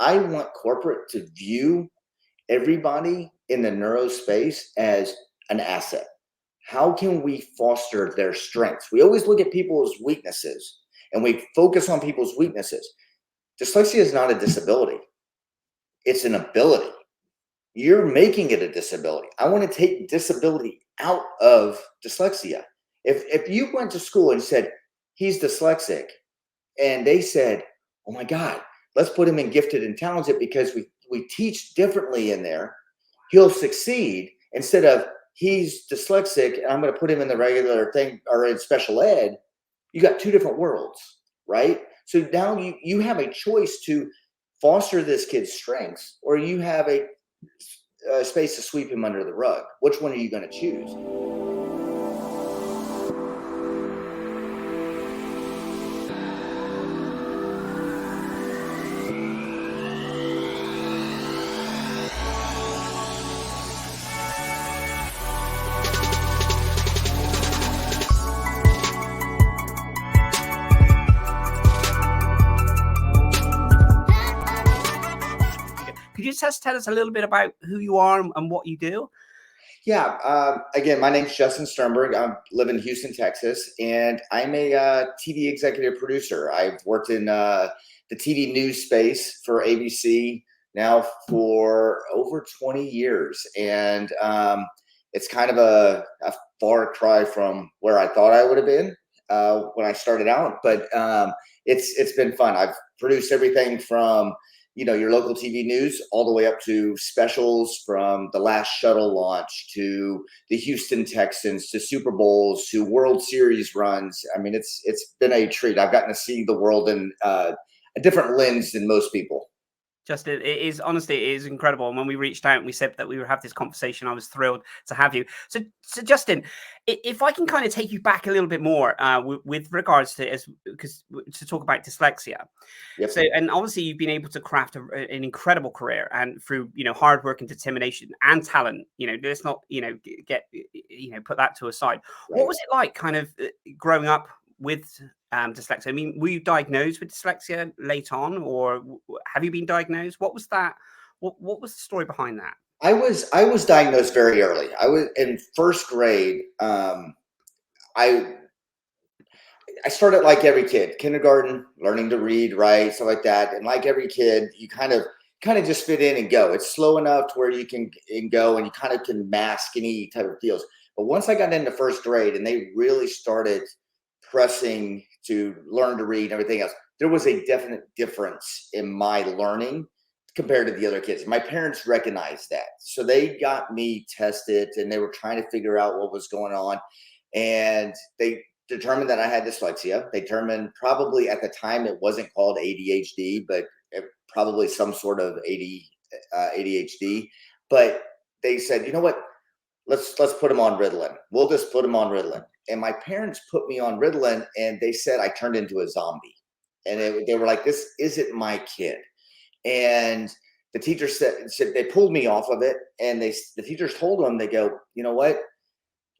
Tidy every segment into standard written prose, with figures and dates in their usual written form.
I want corporate to view everybody in the neuro space as an asset. How can we foster their strengths? We always look at people's weaknesses and we focus on people's weaknesses. Dyslexia is not a disability, it's an ability. You're making it a disability. I want to take disability out of dyslexia. If you went to school and said, he's dyslexic, and they said, oh my God, let's put him in gifted and talented because we teach differently in there, he'll succeed, instead of he's dyslexic and I'm going to put him in the regular thing or in special ed. You got two different worlds, right? So now you have a choice to foster this kid's strengths, or you have a space to sweep him under the rug. Which one are you going to choose? Could you just tell us a little bit about who you are and what you do? Yeah. Again, my name's Justin Sternberg. I live in Houston, Texas, and I'm a TV executive producer. I've worked in the TV news space for ABC now for over 20 years. And it's kind of a far cry from where I thought I would have been when I started out. But it's been fun. I've produced everything from your local TV news all the way up to specials, from the last shuttle launch to the Houston Texans to Super Bowls to World Series runs. I mean, it's been a treat. I've gotten to see the world in a different lens than most people. Justin, it is incredible. And when we reached out and we said that we would have this conversation, I was thrilled to have you. So Justin, if I can kind of take you back a little bit more with regards to to talk about dyslexia. Yep. So, and obviously you've been able to craft an incredible career, and through hard work and determination and talent. Let's not get put that to a side. Right. What was it like, kind of growing up with dyslexia? I mean, were you diagnosed with dyslexia late on, or have you been diagnosed? What was that? What was the story behind that? I was diagnosed very early. I was in first grade. I started like every kid, kindergarten, learning to read, write, stuff like that. And like every kid, you kind of just fit in and go. It's slow enough to where you can go, and you kind of can mask any type of feels. But once I got into first grade and they really started pressing to learn to read and everything else, there was a definite difference in my learning compared to the other kids. My parents recognized that. So they got me tested and they were trying to figure out what was going on. And they determined that I had dyslexia. They determined, probably at the time it wasn't called ADHD, but probably some sort of ADHD. But they said, you know what? Let's put him on Ritalin. We'll just put him on Ritalin. And my parents put me on Ritalin, and they said I turned into a zombie. And they were like, this isn't my kid. And the teacher said they pulled me off of it, and the teachers told them, they go, you know what?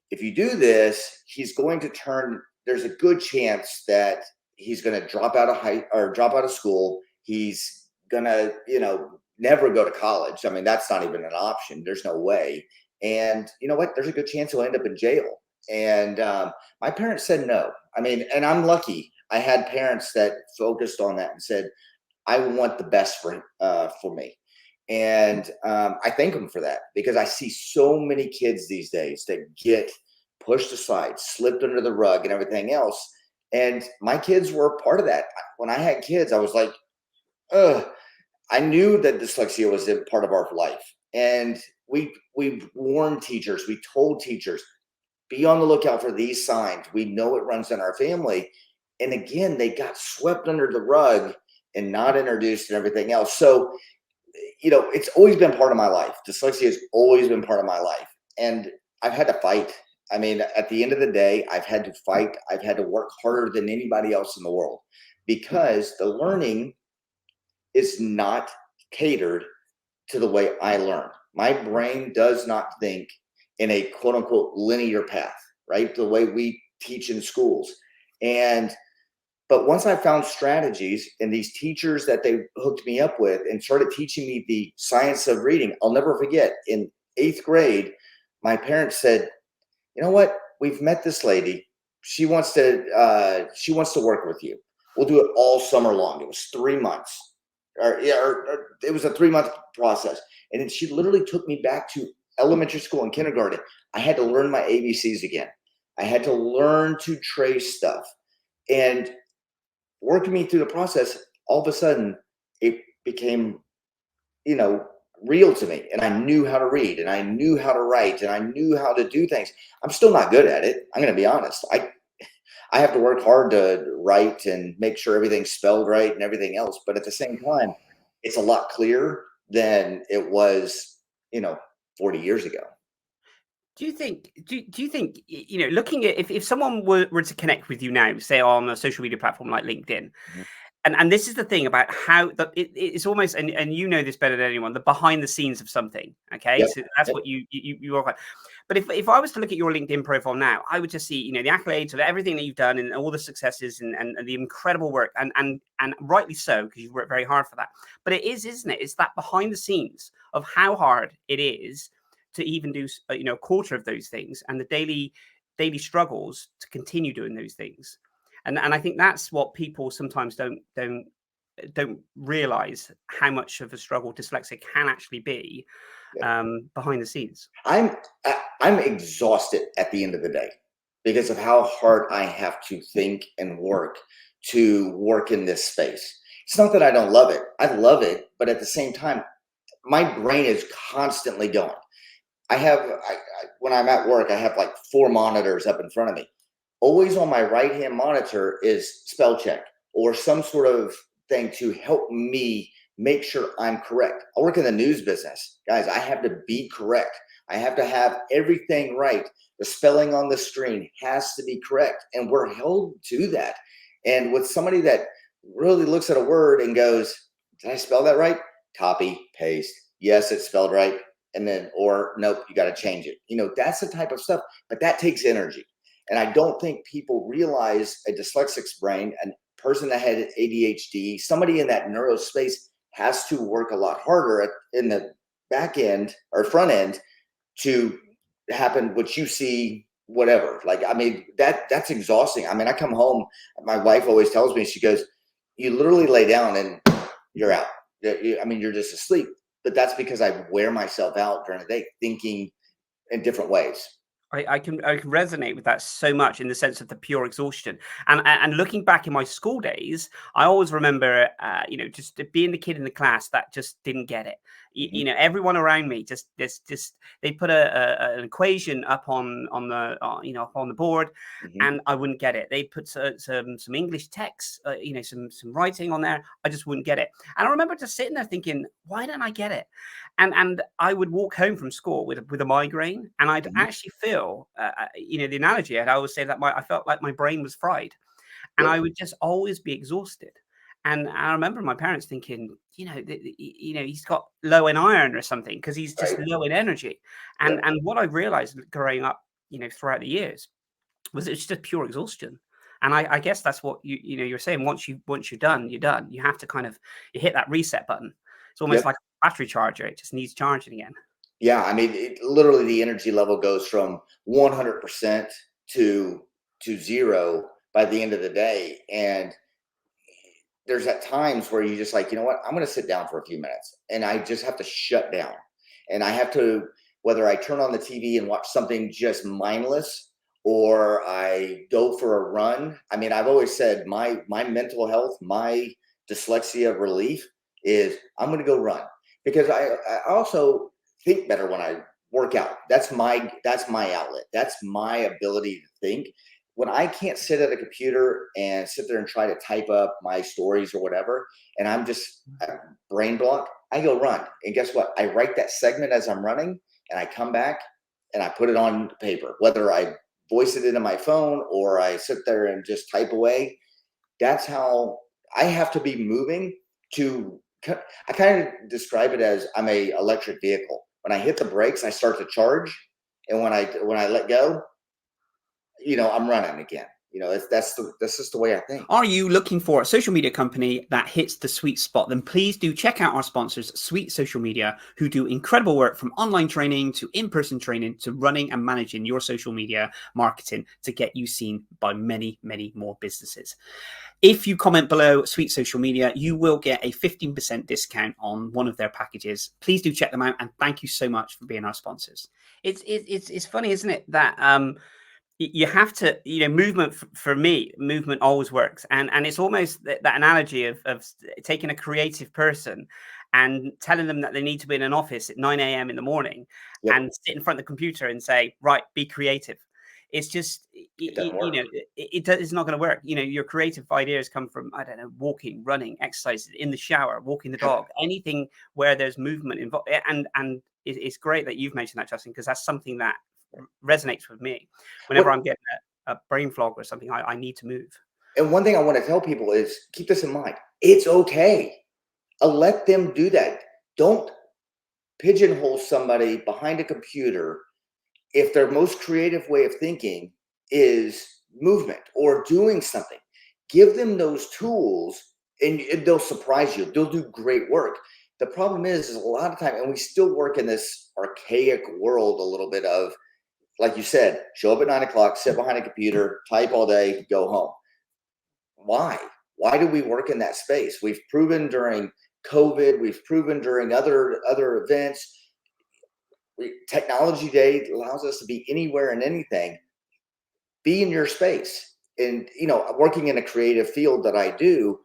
If you do this, he's going to turn. There's a good chance that he's going to drop out of school. He's going to, never go to college. I mean, that's not even an option. There's no way. And you know what? There's a good chance he'll end up in jail. And my parents said no. I mean, and I'm lucky. I had parents that focused on that and said, I want the best for me. And I thank them for that, because I see so many kids these days that get pushed aside, slipped under the rug and everything else. And my kids were part of that. When I had kids, I was like, I knew that dyslexia was a part of our life. And we warned teachers, we told teachers, be on the lookout for these signs. We know it runs in our family. And again, they got swept under the rug and not introduced and everything else. So, it's always been part of my life. Dyslexia has always been part of my life. And I've had to fight. I mean, at the end of the day, I've had to fight. I've had to work harder than anybody else in the world, because the learning is not catered to the way I learn. My brain does not think in a quote unquote linear path, right? The way we teach in schools. And But once I found strategies and these teachers that they hooked me up with and started teaching me the science of reading, I'll never forget in 8th grade, my parents said, you know what? We've met this lady. She wants to work with you. We'll do it all summer long. It was 3 months, or it was a 3-month process. And then she literally took me back to elementary school and kindergarten. I had to learn my ABCs again. I had to learn to trace stuff. And working me through the process, all of a sudden it became, you know, real to me. And I knew how to read and I knew how to write and I knew how to do things. I'm still not good at it. I'm going to be honest. I have to work hard to write and make sure everything's spelled right and everything else. But at the same time, it's a lot clearer than it was, 40 years ago. Do you think, looking at, if someone were to connect with you now, say on a social media platform like LinkedIn, Mhm. and this is the thing about how it's almost, and you know this better than anyone, the behind the scenes of something. Okay, Yep. so that's Yep. what you are. But if I was to look at your LinkedIn profile now, I would just see, the accolades of everything that you've done and all the successes and the incredible work, and rightly so, because you've worked very hard for that. But it is, isn't it? It's that behind the scenes of how hard it is to even do, a quarter of those things, and the daily struggles to continue doing those things. And I think that's what people sometimes don't realize, how much of a struggle dyslexia can actually be, Yep. behind the scenes. I'm I'm exhausted at the end of the day because of how hard I have to think and work in this space. It's not that I don't love it. I love it, but at the same time, my brain is constantly going. When I'm at work, I have like 4 monitors up in front of me. Always on my right hand monitor is spell check or some sort of thing to help me make sure I'm correct. I work in the news business. Guys, I have to be correct. I have to have everything right. The spelling on the screen has to be correct. And we're held to that. And with somebody that really looks at a word and goes, did I spell that right? Copy, paste. Yes, it's spelled right. And then, or nope, you got to change it. That's the type of stuff, but that takes energy. And I don't think people realize a dyslexic's brain, a person that had ADHD, somebody in that neuro space has to work a lot harder in the back end or front end to happen what you see, whatever. Like, I mean, that's exhausting. I mean, I come home, my wife always tells me, she goes, you literally lay down and you're out. I mean, you're just asleep. But that's because I wear myself out during the day thinking in different ways. I can resonate with that so much, in the sense of the pure exhaustion. And looking back in my school days, I always remember, just being the kid in the class that just didn't get it. Mhm. Everyone around me just they put an equation up on the up on the board, Mhm. and I wouldn't get it. They put some English text, some writing on there. I just wouldn't get it. And I remember just sitting there thinking, why don't I get it? And I would walk home from school with a migraine, and I'd Mhm. actually feel, the analogy I'd always say that I felt like my brain was fried, and Yep. I would just always be exhausted. And I remember my parents thinking, he's got low in iron or something, because he's just Right. low in energy. And Yep. and what I realized growing up, throughout the years, was it's just pure exhaustion. And I guess that's what you're saying. Once you're done, you're done. You have to kind of, you hit that reset button. It's almost Yep. like a battery charger. It just needs charging again. Yeah. I mean, literally the energy level goes from 100% to zero by the end of the day. And there's at times where you just like, you know what, I'm going to sit down for a few minutes and I just have to shut down. And I have to, whether I turn on the TV and watch something just mindless or I go for a run. I mean, I've always said my mental health, my dyslexia relief is I'm going to go run because I also think better when I work out. That's my outlet. That's my ability to think when I can't sit at a computer and sit there and try to type up my stories or whatever, and I'm just brain block, I go run. And guess what? I write that segment as I'm running, and I come back and I put it on paper, whether I voice it into my phone or I sit there and just type away. That's how I have to be moving to. I kind of describe it as I'm a electric vehicle. When I hit the brakes, I start to charge, and when I let go, I'm running again. That's just the way I think. Are you looking for a social media company that hits the sweet spot? Then please do check out our sponsors, Sweet Social Media, who do incredible work from online training to in-person training to running and managing your social media marketing to get you seen by many, many more businesses. If you comment below Sweet Social Media, you will get a 15% discount on one of their packages. Please do check them out, and thank you so much for being our sponsors. It's funny, isn't it, that you have to, movement for me, movement always works. And it's almost that analogy of taking a creative person and telling them that they need to be in an office at 9 a.m. in the morning and sit in front of the computer and say, right, be creative. It's just, it's not going to work. Your creative ideas come from, I don't know, walking, running, exercise, in the shower, walking the dog, anything where there's movement involved. And it's great that you've mentioned that, Justin, because that's something that resonates with me. Whenever I'm getting a brain fog or something, I need to move. And one thing I want to tell people is keep this in mind. It's okay. Let them do that. Don't pigeonhole somebody behind a computer if their most creative way of thinking is movement or doing something. Give them those tools and they'll surprise you. They'll do great work. The problem is a lot of time, and we still work in this archaic world a little bit of, like you said, show up at 9 o'clock, sit behind a computer, type all day, go home. Why? Why do we work in that space? We've proven during COVID, we've proven during other events. Technology today allows us to be anywhere and anything. Be in your space. And, working in a creative field that I do,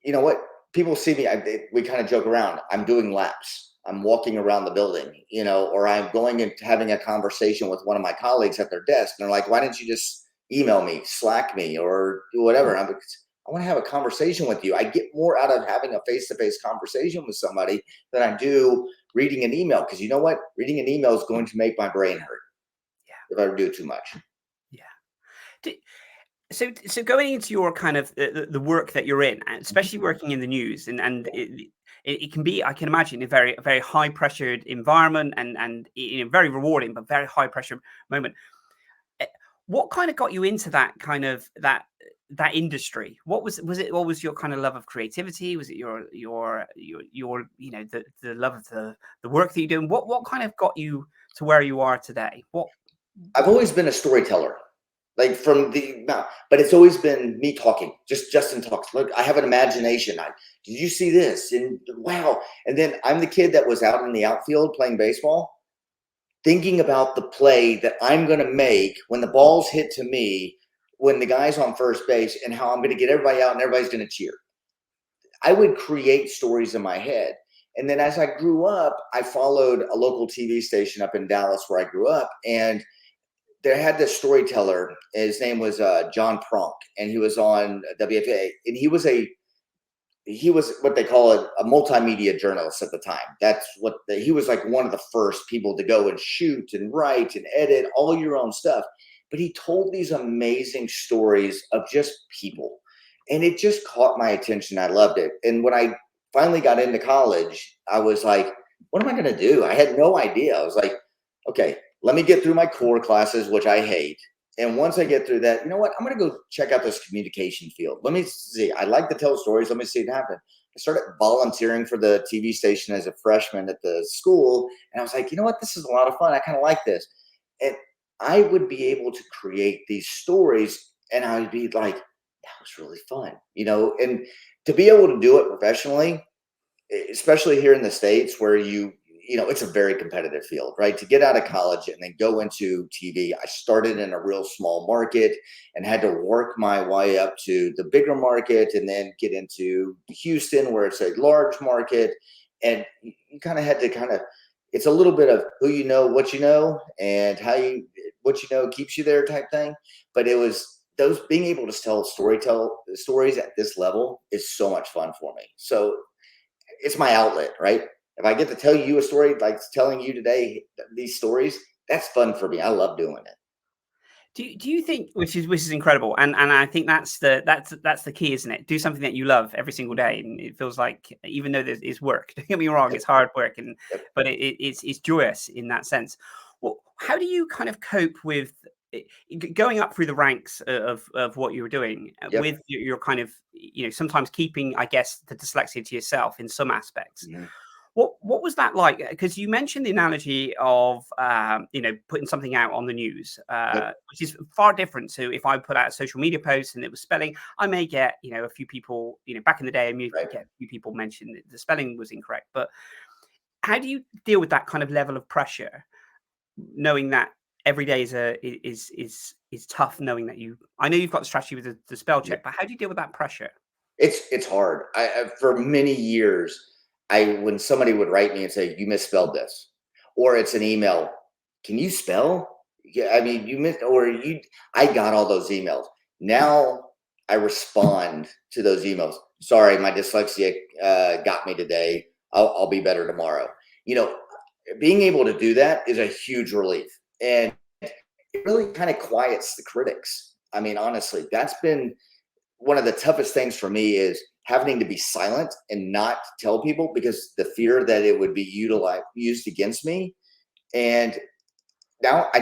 what people see me, we kind of joke around. I'm doing laps. I'm walking around the building, or I'm going and having a conversation with one of my colleagues at their desk. And they're like, why didn't you just email me, Slack me, or do whatever? And I'm like, I want to have a conversation with you. I get more out of having a face-to-face conversation with somebody than I do reading an email. Because you know what? Reading an email is going to make my brain hurt. If I do too much. Yeah. So going into your kind of the work that you're in, and especially working in the news, and it can be, I can imagine, a very, very high pressured environment and very rewarding, but very high pressure moment. What kind of got you into that kind of that industry? What was it? What was your kind of love of creativity? Was it your the love of the work that you're doing? What kind of got you to where you are today? I've always been a storyteller. But it's always been me talking. Just Justin talks. Look, I have an imagination. Did you see this? And wow. And then I'm the kid that was out in the outfield playing baseball, thinking about the play that I'm going to make when the ball's hit to me, when the guy's on first base, and how I'm going to get everybody out and everybody's going to cheer. I would create stories in my head. And then as I grew up, I followed a local TV station up in Dallas where I grew up, and they had this storyteller. His name was John Pronk, and he was on WFA, and he was what they call a multimedia journalist at the time. He was like one of the first people to go and shoot and write and edit all your own stuff. But he told these amazing stories of just people, and it just caught my attention. I loved it. And when I finally got into college, I was like, what am I going to do? I had no idea. I was like, okay, let me get through my core classes, which I hate. And once I get through that, you know what? I'm going to go check out this communication field. Let me see. I like to tell stories. Let me see it happen. I started volunteering for the TV station as a freshman at the school. And I was like, you know what? This is a lot of fun. I kind of like this. And I would be able to create these stories, and I would be like, that was really fun, and to be able to do it professionally, especially here in the States where it's a very competitive field, right? To get out of college and then go into TV, I started in a real small market and had to work my way up to the bigger market and then get into Houston where it's a large market. And you kind of had to it's a little bit of who you know, what you know, and what you know keeps you there type thing. But it was being able to tell stories at this level is so much fun for me. So it's my outlet, right? If I get to tell you a story, like telling you today, these stories, that's fun for me. I love doing it. Do you think, which is incredible, and I think that's the key, isn't it? Do something that you love every single day, and it feels like, even though it's work, don't get me wrong, it's hard work, but it's joyous in that sense. Well, how do you kind of cope with going up through the ranks of what you were doing Yep. with your kind of, sometimes keeping, I guess, the dyslexia to yourself in some aspects. Mhm. What was that like? Because you mentioned the analogy of putting something out on the news, Yep. which is far different to if I put out a social media post and it was spelling. I may get a few people, back in the day, I may Right. get a few people mentioned that the spelling was incorrect. But how do you deal with that kind of level of pressure, knowing that every day is tough? Knowing that I know you've got the strategy with the spell Yep. check, but how do you deal with that pressure? It's hard. For many years, when somebody would write me and say you misspelled this, or it's an email, can you spell? Yeah, I mean you missed, or you. I got all those emails. Now I respond to those emails. Sorry, my dyslexia got me today. I'll be better tomorrow. You know, being able to do that is a huge relief, and it really kind of quiets the critics. I mean, honestly, that's been one of the toughest things for me, is having to be silent and not tell people, because the fear that it would be used against me. And now I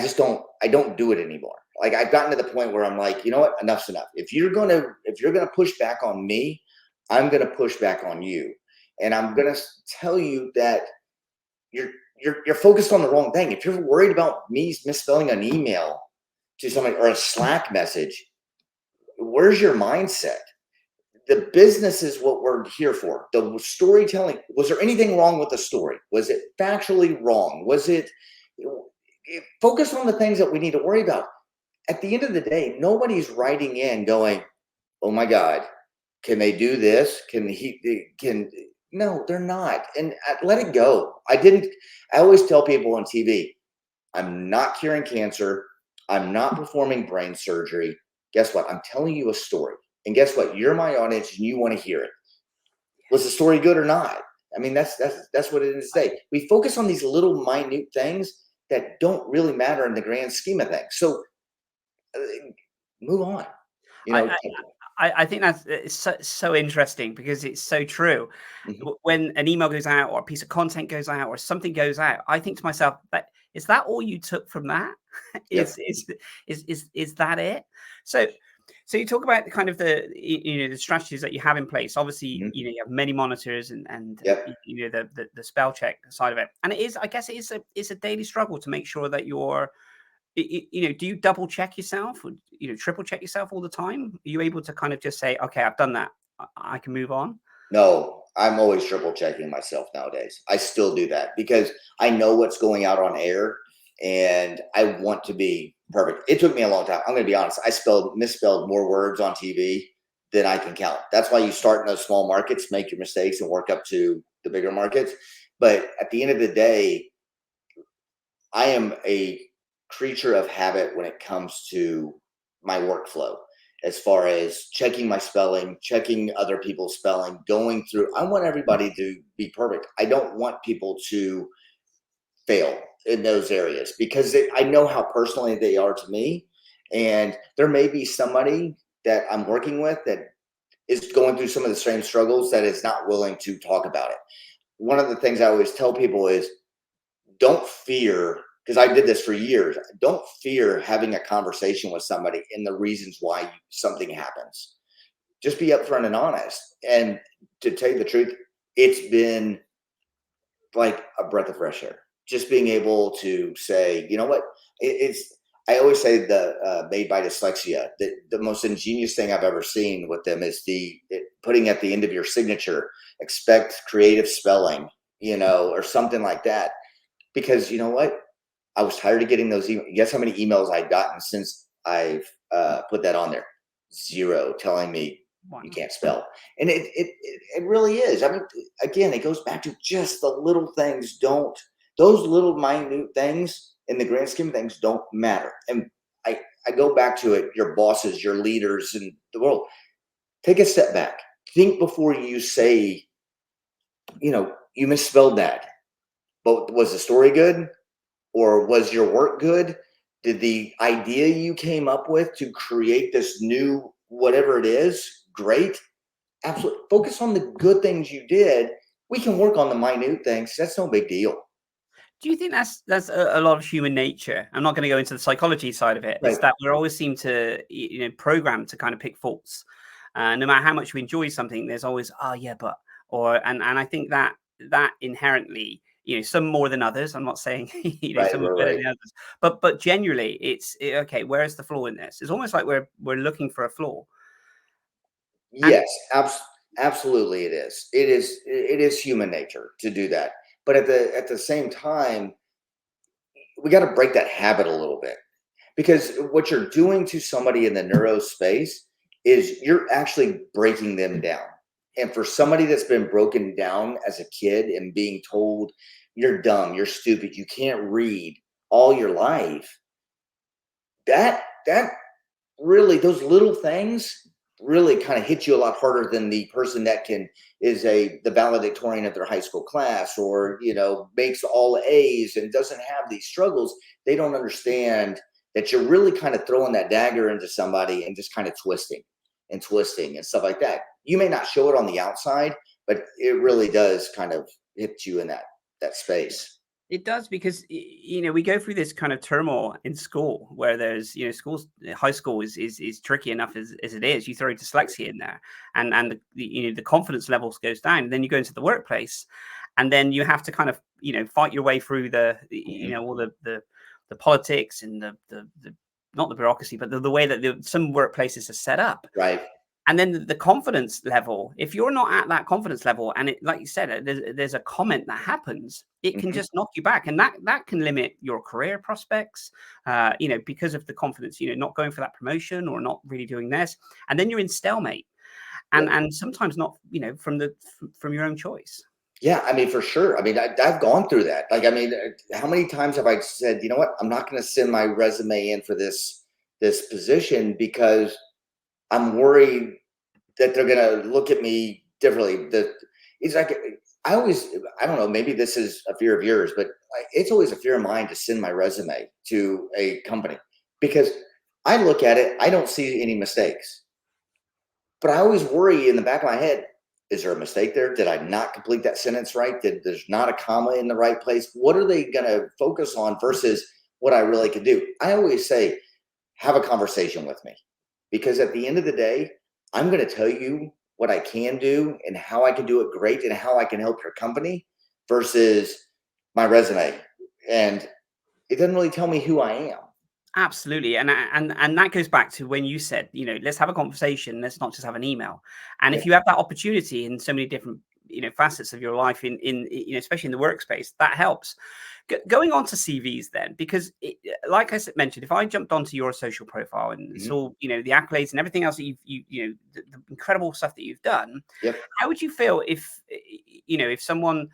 don't do it anymore. Like, I've gotten to the point where I'm like, you know what, enough's enough. If you're gonna push back on me, I'm gonna push back on you. And I'm gonna tell you that you're you're focused on the wrong thing. If you're worried about me misspelling an email to somebody, or a Slack message, where's your mindset? The business is what we're here for. The storytelling. Was there anything wrong with the story? Was it factually wrong? Was it? Focus on the things that we need to worry about. At the end of the day, nobody's writing in going, "Oh my God, can they do this? Can he? Can?" No, they're not. And let it go. I didn't. I always tell people on TV, I'm not curing cancer. I'm not performing brain surgery. Guess what? I'm telling you a story. And guess what? You're my audience and you want to hear it. Was the story good or not? I mean, that's what it is today. We focus on these little minute things that don't really matter in the grand scheme of things. So uh, move on. You I, know. I I think that's it's so interesting because it's so true. Mhm. When an email goes out or a piece of content goes out or something goes out, I think to myself, "That is that all you took from that? Yep. Is that it?" So so you talk about the kind of the strategies that you have in place. Obviously, Mhm. you have many monitors and Yep. the spell check side of it, and it is, I guess, it's a daily struggle to make sure that you're do you double check yourself or, triple check yourself all the time? Are you able to kind of just say, okay, I've done that. I can move on? No, I'm always triple checking myself nowadays. I still do that because I know what's going out on air and I want to be perfect. It took me a long time. I'm going to be honest. I misspelled more words on TV than I can count. That's why you start in those small markets, make your mistakes, and work up to the bigger markets. But at the end of the day, I am a creature of habit when it comes to my workflow, as far as checking my spelling, checking other people's spelling, going through. I want everybody to be perfect. I don't want people to fail in those areas because I know how personally they are to me. And there may be somebody that I'm working with that is going through some of the same struggles that is not willing to talk about it. One of the things I always tell people is, don't fear, because I did this for years. Don't fear having a conversation with somebody and the reasons why something happens. Just be upfront and honest. And to tell you the truth, it's been like a breath of fresh air. Just being able to say, you know what, it's. I always say the made by dyslexia. The most ingenious thing I've ever seen with them is putting at the end of your signature, expect creative spelling, or something like that, because you know what? I was tired of getting those emails. Guess how many emails I've gotten since I've put that on there? Zero, telling me you Wow. can't spell. And it really is. I mean, again, it goes back to just the little things. Those little minute things in the grand scheme of things don't matter. And I go back to it. Your bosses, your leaders in the world, take a step back. Think before you say, you misspelled that. But was the story good? Or was your work good? Did the idea you came up with to create this new whatever it is great? Absolutely. Focus on the good things you did. We can work on the minute things. That's no big deal. Do you think that's a lot of human nature? I'm not going to go into the psychology side of it. It's Right. that we always seem to, programmed to kind of pick faults. No matter how much we enjoy something, there's always, oh yeah, but, and I think that inherently, some more than others. I'm not saying Right. some are Right. better Right. than others, but generally, okay. Where's the flaw in this? It's almost like we're looking for a flaw. And Yes. Absolutely. It is. It is. It is human nature to do that. But at the same time, we got to break that habit a little bit, because what you're doing to somebody in the neuro space is you're actually breaking them down. And for somebody that's been broken down as a kid and being told you're dumb, you're stupid, you can't read all your life, that really, those little things really kind of hit you a lot harder than the person that is the valedictorian of their high school class, or makes all A's and doesn't have these struggles. They don't understand that you're really kind of throwing that dagger into somebody and just kind of twisting and stuff like that. You may not show it on the outside, but it really does kind of hit you in that space. it does, because we go through this kind of turmoil in school where there's schools, high school is tricky enough as it is. You throw dyslexia in there, and the confidence levels goes down. And then you go into the workplace, and then you have to kind of fight your way through all the politics and the not the bureaucracy, but the way that some workplaces are set up. Right. And then the confidence level, if you're not at that confidence level, and it, like you said, there's a comment that happens, it can Mhm. just knock you back. And that can limit your career prospects, because of the confidence, not going for that promotion or not really doing this. And then you're in stalemate, Yeah. and sometimes not, from your own choice. Yeah, I mean, for sure. I mean, I've gone through that. Like, I mean, how many times have I said, you know what, I'm not going to send my resume in for this position because I'm worried that they're going to look at me differently. It's like I don't know, maybe this is a fear of yours, but it's always a fear of mine to send my resume to a company, because I look at it, I don't see any mistakes, but I always worry in the back of my head, is there a mistake there? Did I not complete that sentence right? There's not a comma in the right place? What are they going to focus on versus what I really can do? I always say, have a conversation with me, because at the end of the day, I'm going to tell you what I can do and how I can do it great and how I can help your company versus my resume. And it doesn't really tell me who I am. Absolutely. And that goes back to when you said, let's have a conversation. Let's not just have an email. And Yeah. if you have that opportunity in so many different, facets of your life especially in the workspace, that helps. Going on to CVs then, because like I mentioned, if I jumped onto your social profile and Mhm. saw, the accolades and everything else that the incredible stuff that you've done, Yep. how would you feel if someone,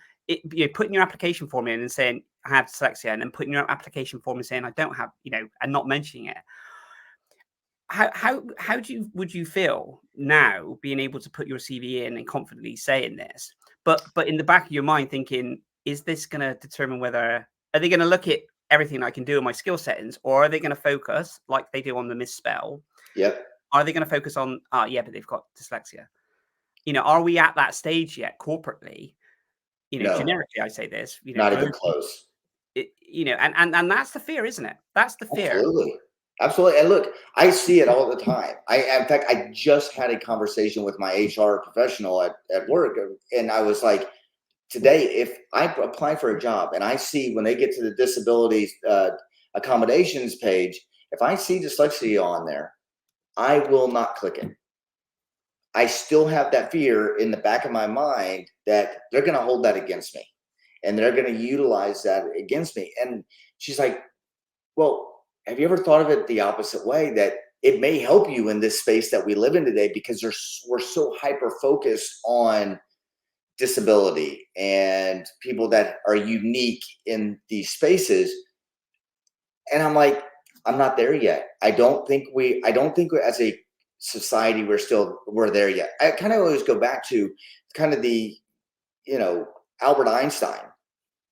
putting your application form in and saying, I have dyslexia, and then putting your application form and saying, I don't have, and not mentioning it? How would you feel now being able to put your CV in and confidently saying this, but in the back of your mind thinking, is this going to determine whether, are they going to look at everything I can do in my skill settings, or are they going to focus like they do on the misspell? Yep. Are they going to focus on, yeah, but they've got dyslexia? Are we at that stage yet corporately? No, Generically, I say this, not even globally, close. and that's the fear, isn't it? That's the fear. Absolutely. Absolutely. And look, I see it all the time. In fact, I just had a conversation with my HR professional at work. And I was like, today, if I apply for a job and I see when they get to the disabilities accommodations page, if I see dyslexia on there, I will not click it. I still have that fear in the back of my mind that they're going to hold that against me and they're going to utilize that against me. And she's like, well, have you ever thought of it the opposite way, that it may help you in this space that we live in today, because we're so hyper focused on disability and people that are unique in these spaces? And I'm like, I'm not there yet. I don't think as a society we're there yet. I kind of always go back to kind of the, Albert Einstein.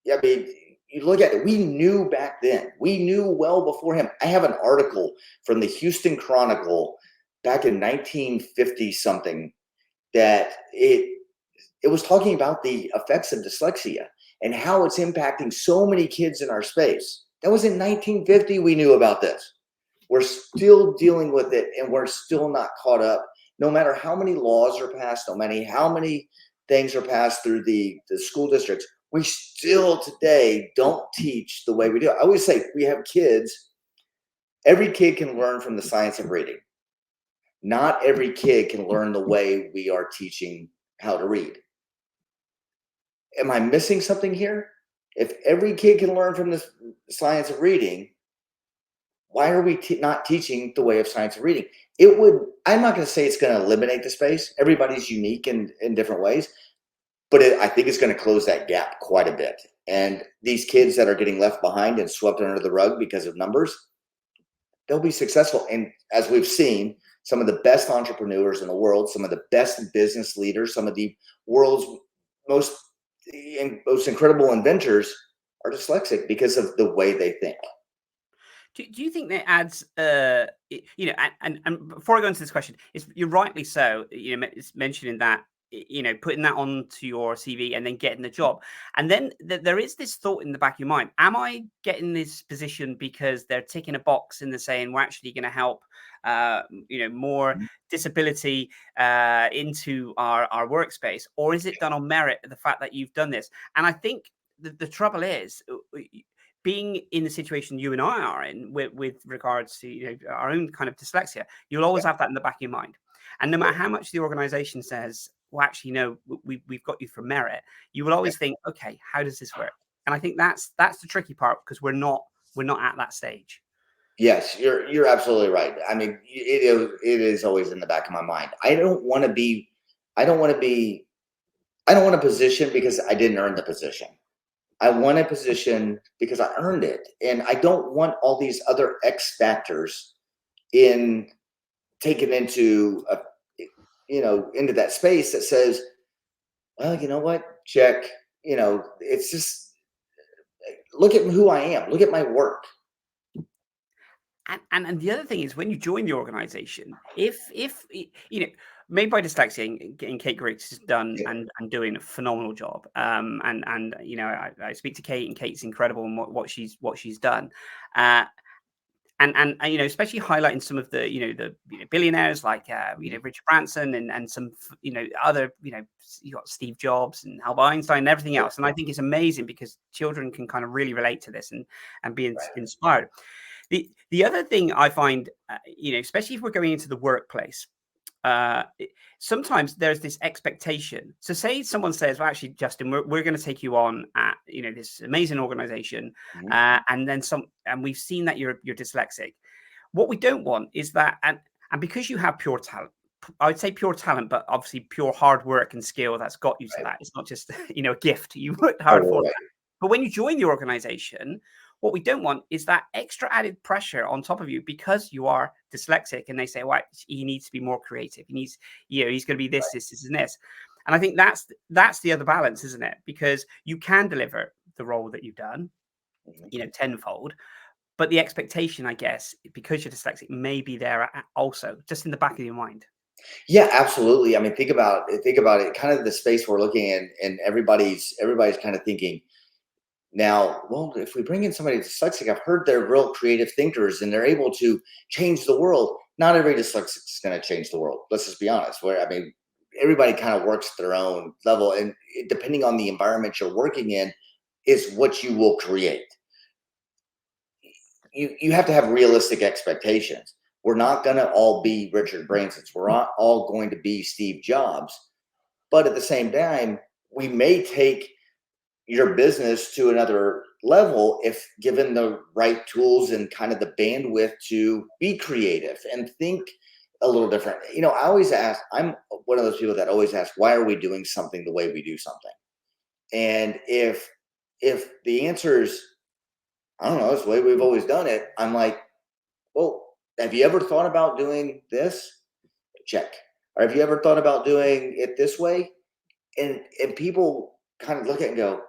Yeah, I mean, you look at it, we knew back then. We knew well before him. I have an article from the Houston Chronicle back in 1950 something that it was talking about the effects of dyslexia. and how it's impacting so many kids in our space. That was in 1950 we knew about this. We're still dealing with it, and we're still not caught up. No matter how many laws are passed, no matter how many things are passed through the school districts, we still today don't teach the way we do. I always say we have kids. Every kid can learn from the science of reading. Not every kid can learn the way we are teaching how to read. Am I missing something here? If every kid can learn from the science of reading, why are we not teaching the way of science of reading? It would, I'm not going to say it's going to eliminate the space. Everybody's unique in different ways, but I think it's going to close that gap quite a bit. And these kids that are getting left behind and swept under the rug because of numbers, they'll be successful. And as we've seen, some of the best entrepreneurs in the world, some of the best business leaders, some of the world's most incredible inventors are dyslexic because of the way they think. Do you think that adds, and before I go into this question, you're rightly so, it's mentioning that, putting that onto your CV and then getting the job. And then there is this thought in the back of your mind, am I getting this position because they're ticking a box and they're saying we're actually going to help, more disability into our workspace, or is it done on merit, the fact that you've done this? And I think the trouble is, being in the situation you and I are in with regards to our own kind of dyslexia, you'll always have that in the back of your mind. And no matter how much the organization says, well, actually, no, we've got you for merit, you will always think, okay, how does this work? And I think that's the tricky part, because we're not at that stage. Yes, you're absolutely right. I mean, it is always in the back of my mind. I don't want a position because I didn't earn the position. I want a position because I earned it. And I don't want all these other X factors taken into into that space that says, well, you know what? Check. It's just, look at who I am. Look at my work. And the other thing is, when you join the organization, if Made by Dyslexia, getting Kate Griggs has done and doing a phenomenal job. And I speak to Kate, and Kate's incredible in what she's done. And especially highlighting some of the billionaires like Richard Branson and some other you got Steve Jobs and Albert Einstein and everything else. And I think it's amazing because children can kind of really relate to this and be inspired. The other thing I find, especially if we're going into the workplace, sometimes there's this expectation. So say someone says, well, actually, Justin, we're going to take you on at this amazing organization, and we've seen that you're dyslexic. What we don't want is that, and because you have pure talent, I would say pure talent, but obviously pure hard work and skill that's got you to that. It's not just a gift. You worked hard for that. But when you join the organization, what we don't want is that extra added pressure on top of you because you are dyslexic, and they say, well, he needs to be more creative. He needs, he's going to be this, this, and this. And I think that's the other balance, isn't it? Because you can deliver the role that you've done, tenfold, but the expectation, I guess, because you're dyslexic, may be there also, just in the back of your mind. Yeah, absolutely. I mean, think about it. Kind of the space we're looking in, and everybody's kind of thinking, now, well, if we bring in somebody dyslexic, I've heard they're real creative thinkers and they're able to change the world. Not every dyslexic is going to change the world. Let's just be honest. Everybody kind of works at their own level, and depending on the environment you're working in is what you will create. You have to have realistic expectations. We're not going to all be Richard Bransons. We're not all going to be Steve Jobs. But at the same time, we may take your business to another level if given the right tools and kind of the bandwidth to be creative and think a little different. I always ask, I'm one of those people that always ask, why are we doing something the way we do something? And if the answer is, I don't know, it's the way we've always done it, I'm like, well, have you ever thought about doing this? Check. Or have you ever thought about doing it this way? And people kind of look at it and go,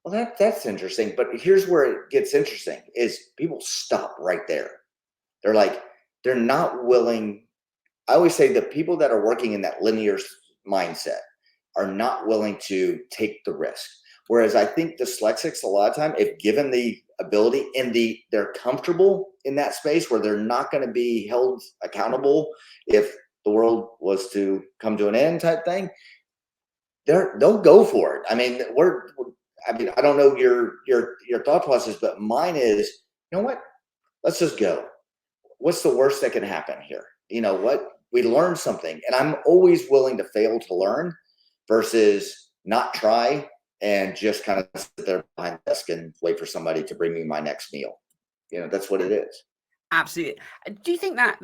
well, that's interesting. But here's where it gets interesting is people stop right there. They're like, they're not willing. I always say the people that are working in that linear mindset are not willing to take the risk. Whereas I think dyslexics, a lot of time, if given the ability and they're comfortable in that space where they're not going to be held accountable if the world was to come to an end type thing, they'll go for it. I mean, I don't know your thought process, but mine is, you know what? Let's just go. What's the worst that can happen here? You know what? We learned something, and I'm always willing to fail to learn versus not try and just kind of sit there behind the desk and wait for somebody to bring me my next meal. You know, that's what it is. Absolutely. Do you think that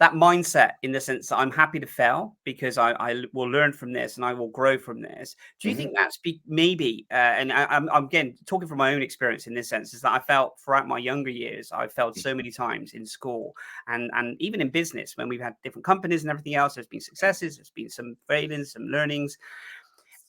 mindset, in the sense that I'm happy to fail because I will learn from this and I will grow from this? Do you Mhm. think that's maybe, and I'm again talking from my own experience in this sense, is that I felt throughout my younger years, I failed so many times in school and even in business when we've had different companies and everything else. There's been successes, there's been some failings, some learnings,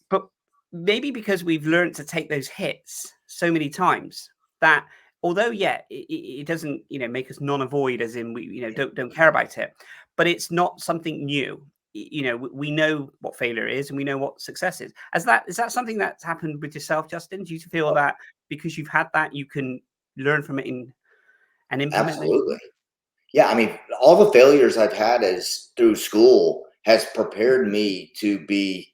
but maybe because we've learned to take those hits so many times that although it doesn't make us non-avoid, as in we don't care about it, but it's not something new. We know what failure is and we know what success is. Is that something that's happened with yourself, Justin? Do you feel that because you've had that, you can learn from it and implement those Absolutely. things? Yeah, I mean, all the failures I've had as through school has prepared me to be.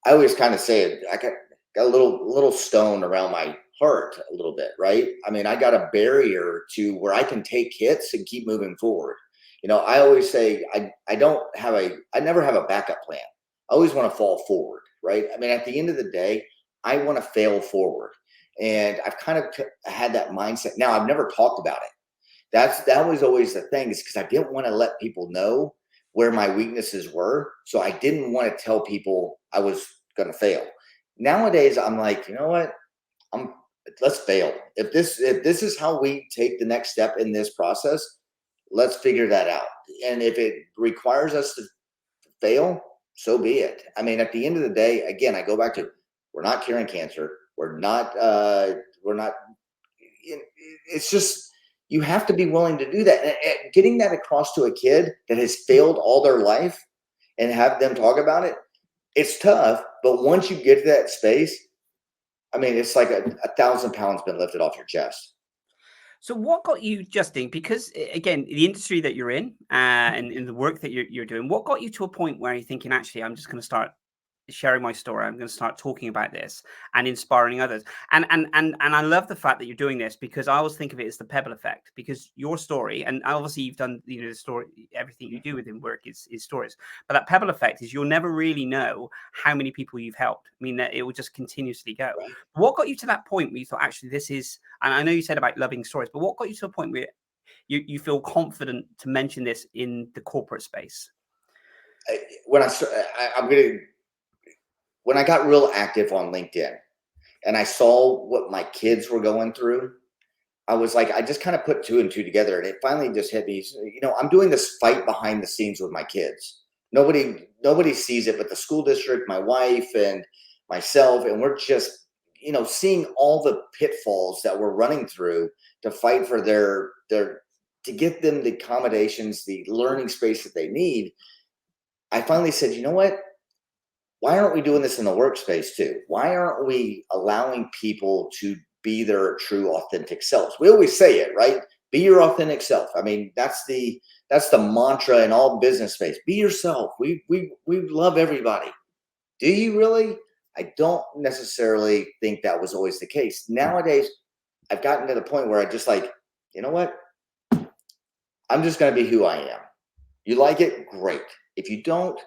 I always kind of say it. I got a little stone around my heart a little bit, right? I mean, I got a barrier to where I can take hits and keep moving forward. You know, I always say I never have a backup plan. I always want to fall forward, right? I mean, at the end of the day, I want to fail forward, and I've kind of had that mindset. Now, I've never talked about it. That was always the thing, is because I didn't want to let people know where my weaknesses were. So I didn't want to tell people I was going to fail. Nowadays, I'm like, you know what? I'm let's fail. If this is how we take the next step in this process, let's figure that out. And if it requires us to fail, so be it. I mean, at the end of the day, again, I go back to, we're not curing cancer. We're not it's just, you have to be willing to do that. And getting that across to a kid that has failed all their life and have them talk about it, it's tough. But once you get to that space, I mean, it's like a 1,000 pounds been lifted off your chest. So what got you, Justin, because again, the industry that you're in, and in the work that you're doing, what got you to a point where you're thinking, actually, I'm just going to start sharing my story. I'm going to start talking about this and inspiring others. And I love the fact that you're doing this, because I always think of it as the pebble effect, because your story, and obviously you've done, the story, everything you do within work is stories, but that pebble effect is you'll never really know how many people you've helped. I mean, that it will just continuously go. Right? What got you to that point where you thought, actually, this is, and I know you said about loving stories, but what got you to a point where you feel confident to mention this in the corporate space? When I'm gonna when I got real active on LinkedIn and I saw what my kids were going through, I was like, I just kind of put two and two together, and it finally just hit me. You know, I'm doing this fight behind the scenes with my kids. Nobody sees it, but the school district, my wife, and myself, and we're just, seeing all the pitfalls that we're running through to fight for their to get them the accommodations, the learning space that they need. I finally said, you know what? Why aren't we doing this in the workspace too? Why aren't we allowing people to be their true authentic selves? We always say it, right? Be your authentic self. I mean, that's the mantra in all business space. Be yourself. We love everybody. Do you really? I don't necessarily think that was always the case. Nowadays, I've gotten to the point where I just like, you know what? I'm just going to be who I am. You like it? Great. If you don't,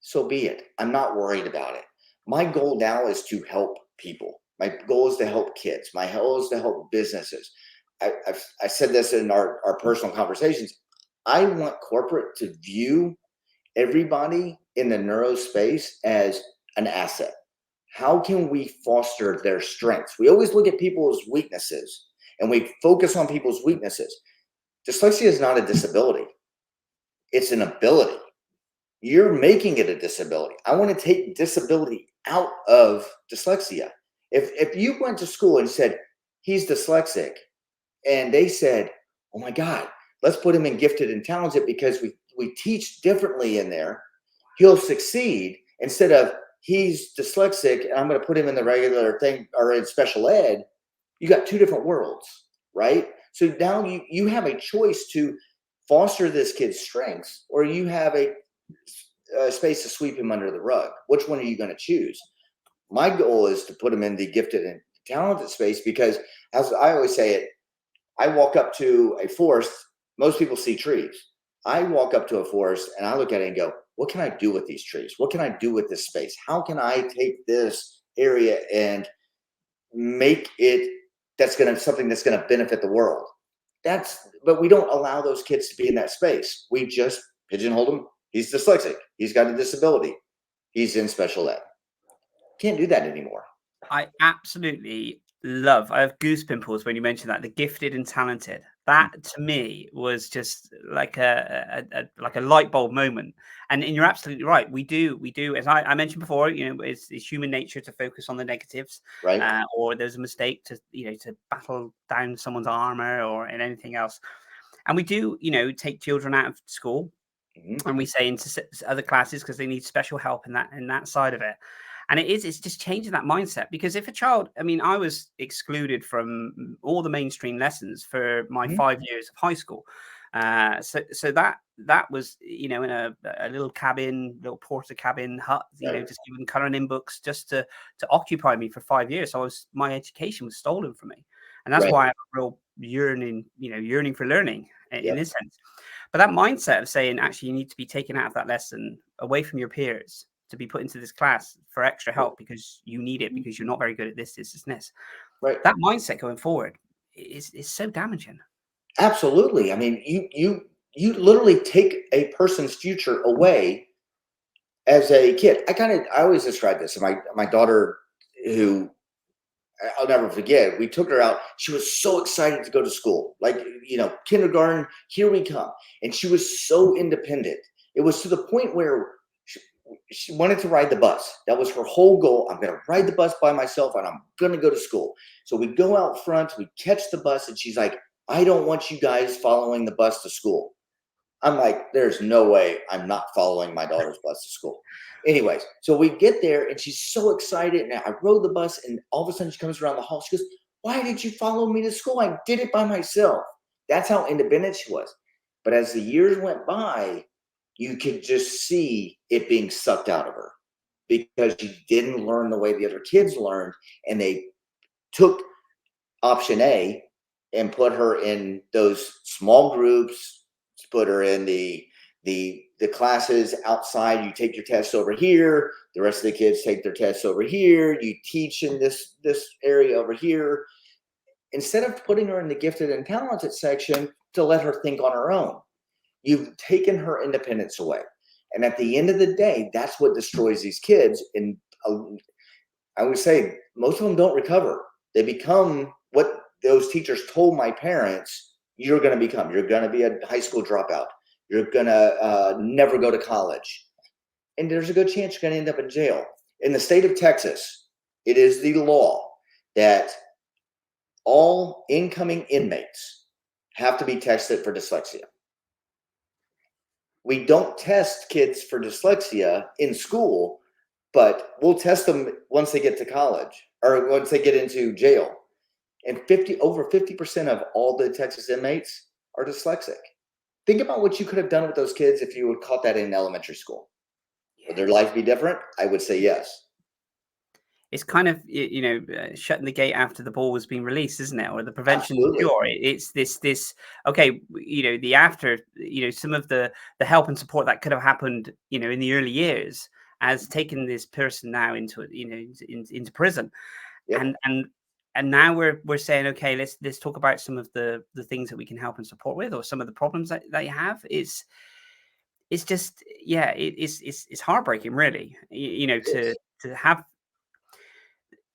so be it. I'm not worried about it. My goal now is to help people. My goal is to help kids. My goal is to help businesses. I said this in our personal conversations. I want corporate to view everybody in the neuro space as an asset. How can we foster their strengths? We always look at people's weaknesses and we focus on people's weaknesses. Dyslexia is not a disability, it's an ability. You're making it a disability. I want to take disability out of dyslexia. If you went to school and said he's dyslexic, and they said, "Oh my God, let's put him in gifted and talented because we teach differently in there. He'll succeed," instead of, he's dyslexic and I'm going to put him in the regular thing or in special ed, you got two different worlds, right? So now you have a choice to foster this kid's strengths, or you have a space to sweep him under the rug. Which one are you going to choose? My goal is to put him in the gifted and talented space, because as I always say it, I walk up to a forest, most people see trees. I walk up to a forest and I look at it and go, what can I do with these trees? What can I do with this space? How can I take this area and make it something that's going to benefit the world? But we don't allow those kids to be in that space. We just pigeonhole them. He's dyslexic. He's got a disability. He's in special ed. Can't do that anymore. I absolutely love. I have goose pimples when you mention that, the gifted and talented. That to me was just like a light bulb moment. And you're absolutely right. We do, as I mentioned before, it's human nature to focus on the negatives, Right. or there's a mistake to to battle down someone's armor or in anything else. And we do, take children out of school, and we say into other classes because they need special help in that side of it. And it's just changing that mindset, because if a child, I mean, I was excluded from all the mainstream lessons for my 5 years of high school. So that was, in a little cabin, little porter cabin hut, just given coloring in books just to occupy me for 5 years. So my education was stolen from me. And that's why I have a real yearning for learning in this sense. But that mindset of saying, actually, you need to be taken out of that lesson, away from your peers, to be put into this class for extra help because you need it, because you're not very good at this. Right. That mindset going forward is so damaging. Absolutely. I mean, you literally take a person's future away as a kid. I always describe this. My daughter, who I'll never forget, we took her out. She was so excited to go to school, like, kindergarten, here we come. And she was so independent. It was to the point where she wanted to ride the bus. That was her whole goal. I'm going to ride the bus by myself and I'm going to go to school. So we go out front, we catch the bus, and she's like, I don't want you guys following the bus to school. I'm like, there's no way I'm not following my daughter's bus to school. Anyways, so we get there and she's so excited. And I rode the bus, and all of a sudden she comes around the hall. She goes, why did you follow me to school? I did it by myself. That's how independent she was. But as the years went by, you could just see it being sucked out of her, because she didn't learn the way the other kids learned. And they took option A and put her in those small groups, put her in the classes outside. You take your tests over here, the rest of the kids take their tests over here, you teach in this area over here, instead of putting her in the gifted and talented section to let her think on her own. You've taken her independence away. And at the end of the day, that's what destroys these kids. And I would say most of them don't recover. They become what those teachers told my parents you're going to become. You're going to be a high school dropout. You're going to never go to college. And there's a good chance you're going to end up in jail. In the state of Texas, it is the law that all incoming inmates have to be tested for dyslexia. We don't test kids for dyslexia in school, but we'll test them once they get to college or once they get into jail. And over 50% of all the Texas inmates are dyslexic. Think about what you could have done with those kids if you had caught that in elementary school. Would their life be different? I would say yes. It's kind of, shutting the gate after the ball was being released, isn't it? Or the prevention Absolutely. cure. It's this, okay, the after, some of the help and support that could have happened, in the early years, has taken this person now into, into prison. Yep. And now we're saying, okay, let's talk about some of the things that we can help and support with, or some of the problems that you have. It's just, yeah, it's heartbreaking, really, to have,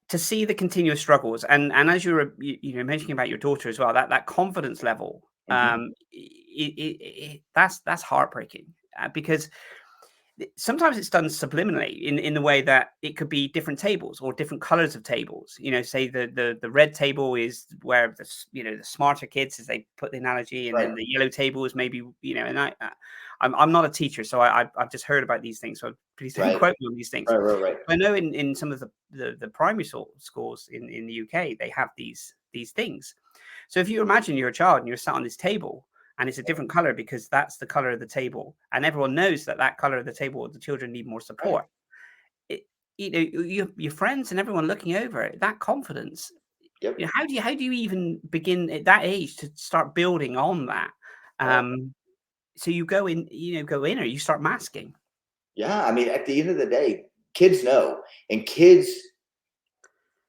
to see the continuous struggles. And as you were mentioning about your daughter as well, that confidence level, that's heartbreaking, because sometimes it's done subliminally in the way that it could be different tables or different colors of tables. Say the red table is where the smarter kids, as they put the analogy, and then the yellow table is maybe, and I'm not a teacher, so I've just heard about these things. So please don't Right. quote me on these things. Right. I know in some of the primary schools in the UK, they have these things. So if you imagine you're a child and you're sat on this table and it's a different color because that's the color of the table, and everyone knows that that color of the table, the children need more Right. support. It, you know, your friends and everyone looking over it, that confidence. Yep. You know, how do you even begin at that age to start building on that? So you go in, or you start masking. Yeah. I mean, at the end of the day, kids know, and kids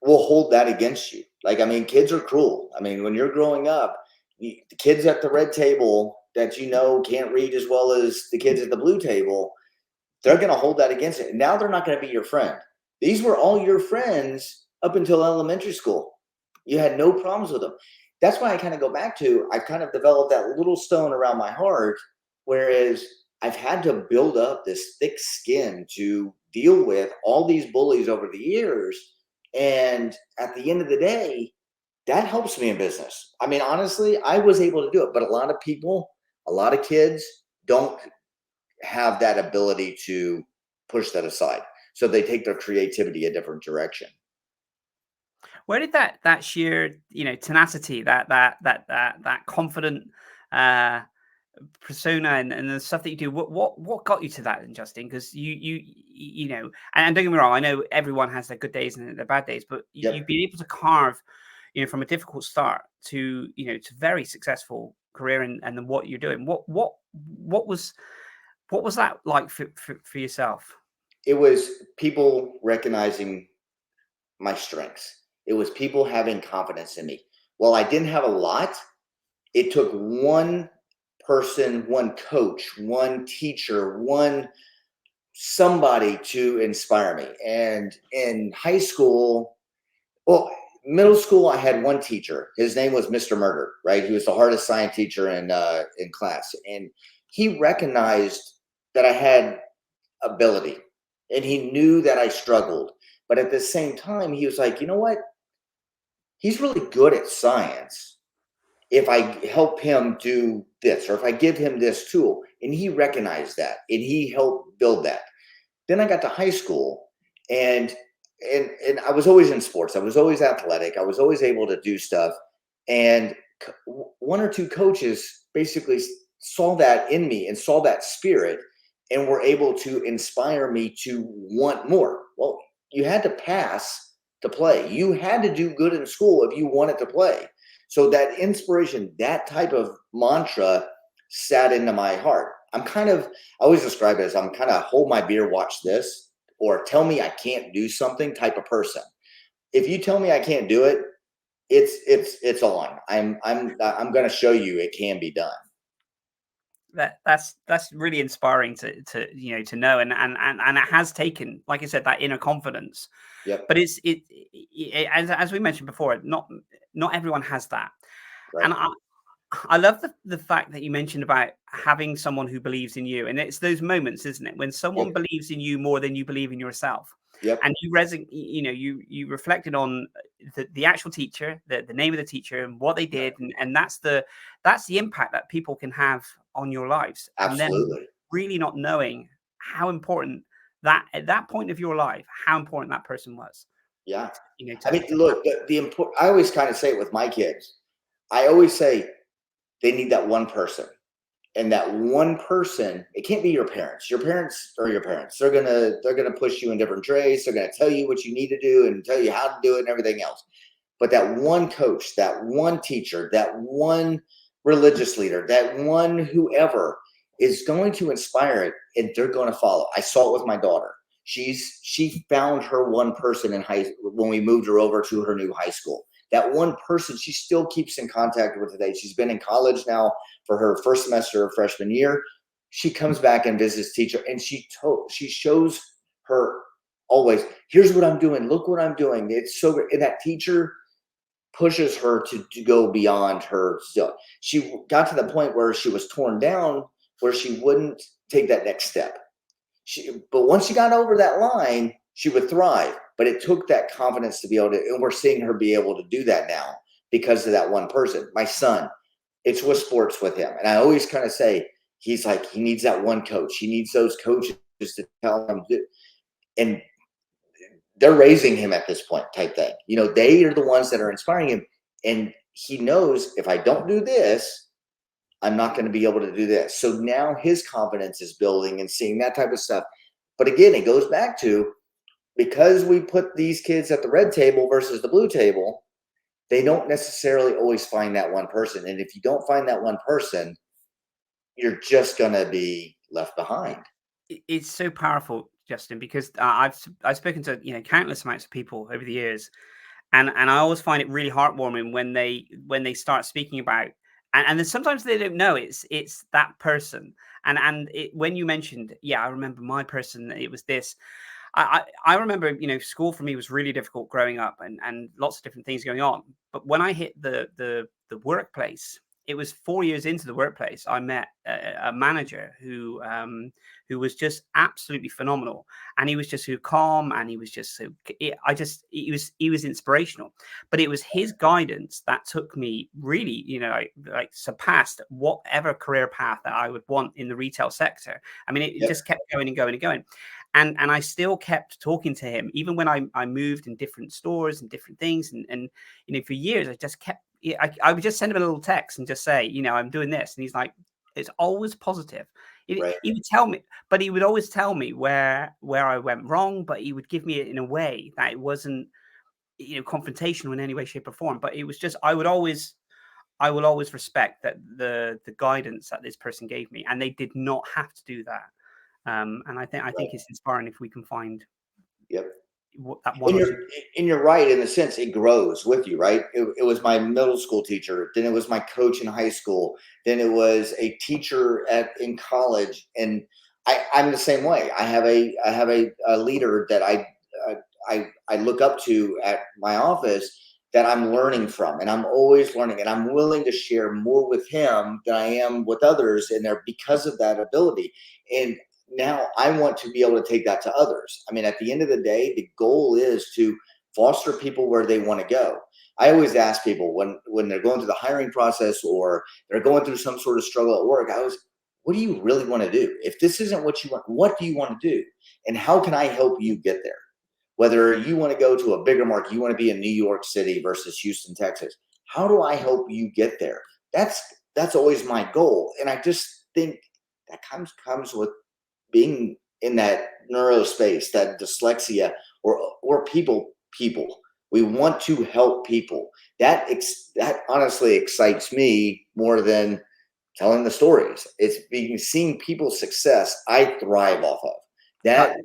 will hold that against you. Like, I mean, kids are cruel. I mean, when you're growing up, the kids at the red table that can't read as well as the kids at the blue table, they're going to hold that against it. And now they're not going to be your friend. These were all your friends up until elementary school. You had no problems with them. That's why I kind of go back to, I kind of developed that little stone around my heart, whereas I've had to build up this thick skin to deal with all these bullies over the years. And at the end of the day, that helps me in business. I mean, honestly, I was able to do it, but a lot of people, a lot of kids don't have that ability to push that aside. So they take their creativity a different direction. Where did that sheer, tenacity, that confident uh persona and the stuff that you do, what got you to that then, Justin? Because and don't get me wrong, I know everyone has their good days and their bad days, but Yep. you've been able to carve, from a difficult start to, to very successful career and then what you're doing. What was that like for yourself? It was people recognizing my strengths. It was people having confidence in me. While I didn't have a lot, it took one person, one coach, one teacher, one somebody to inspire me. And in high school, well, middle school, I had one teacher. His name was Mr. Murder, right? He was the hardest science teacher in class. And he recognized that I had ability, and he knew that I struggled. But at the same time, he was like, you know what? He's really good at science. If I help him do this, or if I give him this tool, and he recognized that, and he helped build that. Then I got to high school, and and I was always in sports. I was always athletic. I was always able to do stuff. And one or two coaches basically saw that in me and saw that spirit, and were able to inspire me to want more. Well, you had to pass to play. You had to do good in school if you wanted to play. So that inspiration, that type of mantra sat into my heart. I always describe it as I'm kind of hold my beer, watch this, or tell me I can't do something type of person. If you tell me I can't do it, it's on. I'm going to show you it can be done. That's really inspiring to know, and it has taken, like I said, that inner confidence. Yep. But as we mentioned before, not everyone has that. Right. And I love the fact that you mentioned about having someone who believes in you, and it's those moments, isn't it, when someone Yep. believes in you more than you believe in yourself. Yep. And you reflected on the actual teacher, the name of the teacher, and what they did, and that's the impact that people can have on your lives. Absolutely. And then really not knowing how important that at that point of your life, how important that person was. Yeah. To, I mean, look, the important. I always kind of say it with my kids. I always say they need that one person. And that one person, it can't be your parents. Your parents are your parents. They're gonna push you in different trades. They're gonna tell you what you need to do and tell you how to do it and everything else. But that one coach, that one teacher, that one religious leader, that one whoever is going to inspire it, and they're going to follow. I saw it with my daughter. She found her one person when we moved her over to her new high school. That one person she still keeps in contact with today. She's been in college now for her first semester of freshman year. She comes back and visits teacher, and she shows her always, here's what I'm doing. Look what I'm doing. It's so great. And that teacher pushes her to go beyond her still. She got to the point where she was torn down, where she wouldn't take that next step. But once she got over that line, she would thrive. But it took that confidence to be able to, and we're seeing her be able to do that now because of that one person. My son, it's with sports with him. And I always kind of say, he's like, he needs that one coach. He needs those coaches to tell him, and they're raising him at this point type thing. They are the ones that are inspiring him. And he knows, if I don't do this, I'm not going to be able to do this. So now his confidence is building and seeing that type of stuff. But again, it goes back to, because we put these kids at the red table versus the blue table, they don't necessarily always find that one person. And if you don't find that one person, you're just going to be left behind. It's so powerful, Justin, because I've spoken to countless amounts of people over the years, and I always find it really heartwarming when they start speaking about, and then sometimes they don't know it's that person, and when you mentioned, I remember my person, it was this. I remember, school for me was really difficult growing up, and lots of different things going on. But when I hit the workplace, it was 4 years into the workplace, I met a manager who was just absolutely phenomenal, and he was just so calm, and he was just so. He was inspirational, but it was his guidance that took me really, like surpassed whatever career path that I would want in the retail sector. I mean, it just kept going and going and going. And I still kept talking to him, even when I moved in different stores and different things. And for years, I just kept, I would just send him a little text and just say, I'm doing this. And he's like, it's always positive. Right. He would tell me, but he would always tell me where I went wrong, but he would give me it in a way that it wasn't, confrontational in any way, shape or form. But it was just, I will always respect that the guidance that this person gave me, and they did not have to do that. And I think it's inspiring if we can find Yep. that one. And you're right, in a sense, it grows with you, right? It was my middle school teacher, then it was my coach in high school, then it was a teacher in college, and I'm the same way. I have a leader that I look up to at my office, that I'm learning from, and I'm always learning, and I'm willing to share more with him than I am with others in there because of that ability. And now I want to be able to take that to others. I mean, at the end of the day, the goal is to foster people where they want to go. I always ask people when they're going through the hiring process, or they're going through some sort of struggle at work, what do you really want to do? If this isn't what you want, what do you want to do? And how can I help you get there? Whether you want to go to a bigger market, you want to be in New York City versus Houston, Texas. How do I help you get there? That's always my goal. And I just think that comes with being in that neurospace, that dyslexia, or people. We want to help people. That honestly excites me more than telling the stories. It's seeing people's success. I thrive off of that.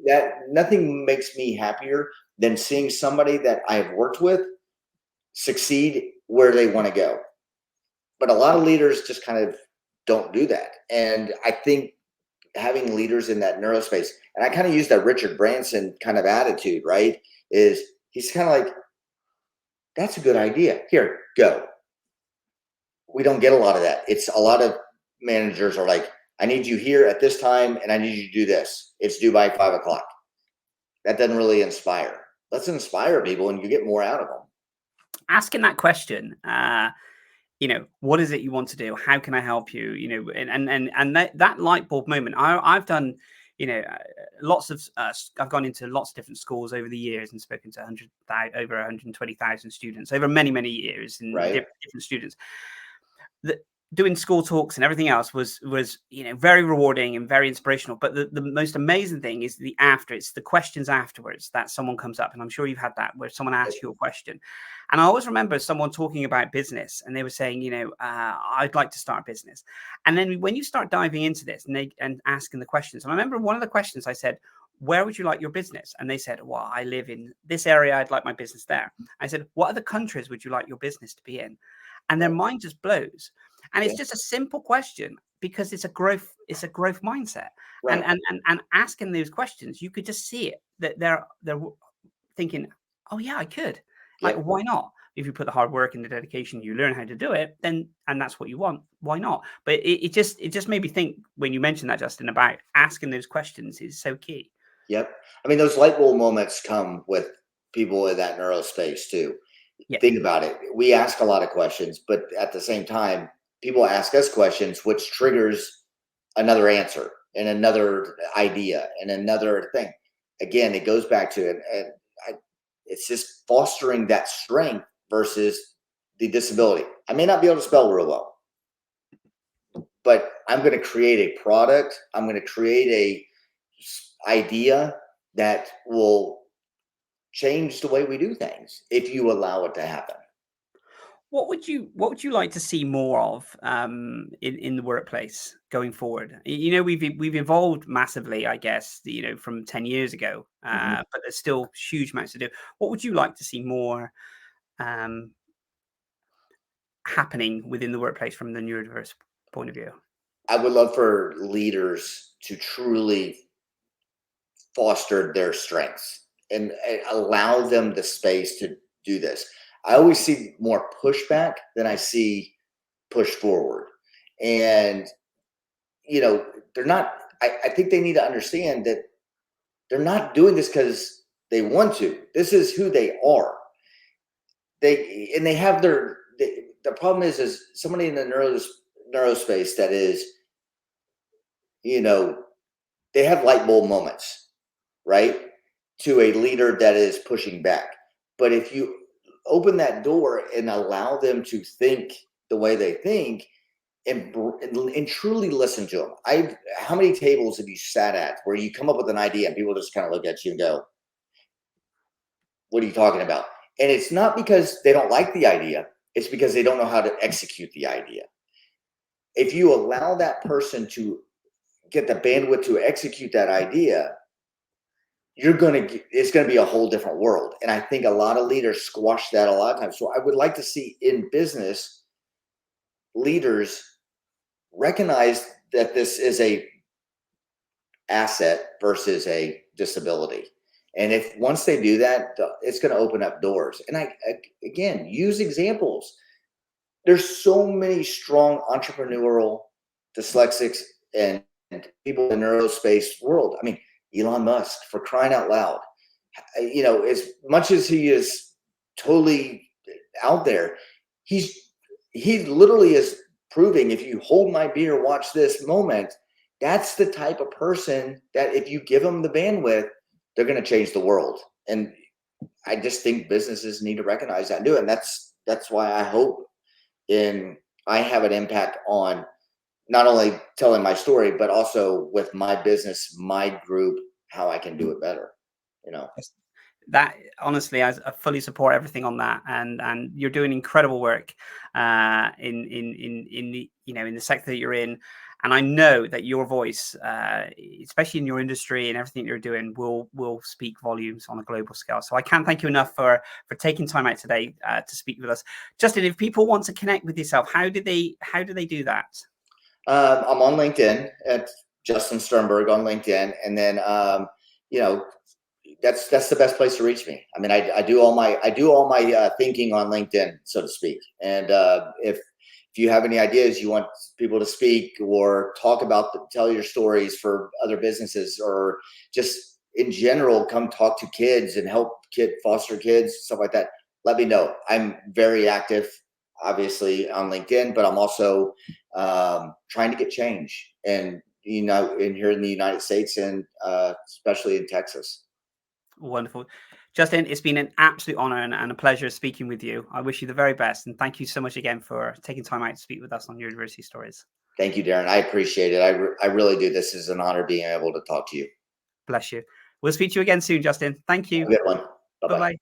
Nothing makes me happier than seeing somebody that I've worked with succeed where they want to go. But a lot of leaders just kind of don't do that. And I think having leaders in that neurospace, and I kind of use that Richard Branson kind of attitude, right? Is he's kind of like, that's a good idea. Here, go. We don't get a lot of that. It's a lot of managers are like, I need you here at this time, and I need you to do this. It's due by 5 o'clock. That doesn't really inspire. Let's inspire people, and you get more out of them. Asking that question, what is it you want to do? How can I help you? And that light bulb moment. I've done, lots of. I've gone into lots of different schools over the years and spoken to over 120,000 students over many years, and Right. different students. Doing school talks and everything else was very rewarding and very inspirational. But the most amazing thing is it's the questions afterwards that someone comes up, and I'm sure you've had that, where someone asks you a question. And I always remember someone talking about business, and they were saying, I'd like to start a business. And then when you start diving into this and asking the questions, and I remember one of the questions I said, where would you like your business? And they said, well, I live in this area. I'd like my business there. I said, what other countries would you like your business to be in? And their mind just blows. And it's just a simple question, because it's a growth mindset. Right. And asking those questions, you could just see it, that they're thinking, oh yeah, I could. Like, why not? If you put the hard work and the dedication, you learn how to do it, and that's what you want. Why not? But it just made me think, when you mentioned that, Justin, about asking those questions is so key. Yep. I mean, those light bulb moments come with people in that neurospace too. Yeah. Think about it. We ask a lot of questions, but at the same time, people ask us questions, which triggers another answer and another idea and another thing. Again, it goes back to it. And it's just fostering that strength versus the disability. I may not be able to spell real well, but I'm going to create a product. I'm going to create a idea that will change the way we do things if you allow it to happen. What would you like to see more of in the workplace going forward? You know, we've evolved massively, I guess, you know, from 10 years ago, but there's still huge amounts to do. What would you like to see more happening within the workplace from the neurodiverse point of view? I would love for leaders to truly foster their strengths and allow them the space to do this. I always see more pushback than I see push forward. And, you know, they're not, I think they need to understand that they're not doing this because they want to. This is who they are. They have the problem is somebody in the neurospace that is, you know, they have light bulb moments, right? To a leader that is pushing back. But if you open that door and allow them to think the way they think and truly listen to them. How many tables have you sat at where you come up with an idea and people just kind of look at you and go, what are you talking about? And it's not because they don't like the idea. It's because they don't know how to execute the idea. If you allow that person to get the bandwidth to execute that idea, it's going to be a whole different world. And I think a lot of leaders squash that a lot of times. So I would like to see in business leaders recognize that this is a asset versus a disability. And if once they do that, it's going to open up doors. And again, use examples. There's so many strong entrepreneurial dyslexics and people in the neurospace world. I mean, Elon Musk, for crying out loud, you know, as much as he is totally out there, he literally is proving, if you hold my beer, watch this moment, that's the type of person that if you give them the bandwidth, they're going to change the world. And I just think businesses need to recognize that and do it. And that's why I hope I have an impact on not only telling my story, but also with my business, my group, how I can do it better, you know. That honestly, I fully support everything on that, and you're doing incredible work in the, you know, in the sector that you're in, and I know that your voice, especially in your industry and everything you're doing, will speak volumes on a global scale. So I can't thank you enough for taking time out today to speak with us, Justin. If people want to connect with yourself, how do they do that? I'm on LinkedIn at Justin Sternberg on LinkedIn, and then you know, that's the best place to reach me. I mean, I do all my thinking on LinkedIn, so to speak. And if you have any ideas, you want people to speak or talk about, tell your stories for other businesses, or just in general, come talk to kids and help foster kids, stuff like that, let me know. I'm very active, obviously, on LinkedIn, but I'm also trying to get change, and you know, here in the United States, and especially in Texas. Wonderful. Justin, it's been an absolute honor and a pleasure speaking with you. I wish you the very best. And thank you so much again for taking time out to speak with us on Neurodiversity Stories. Thank you, Darren. I appreciate it. I really do. This is an honor being able to talk to you. Bless you. We'll speak to you again soon, Justin. Thank you. Have a good one. Bye-bye. Bye-bye.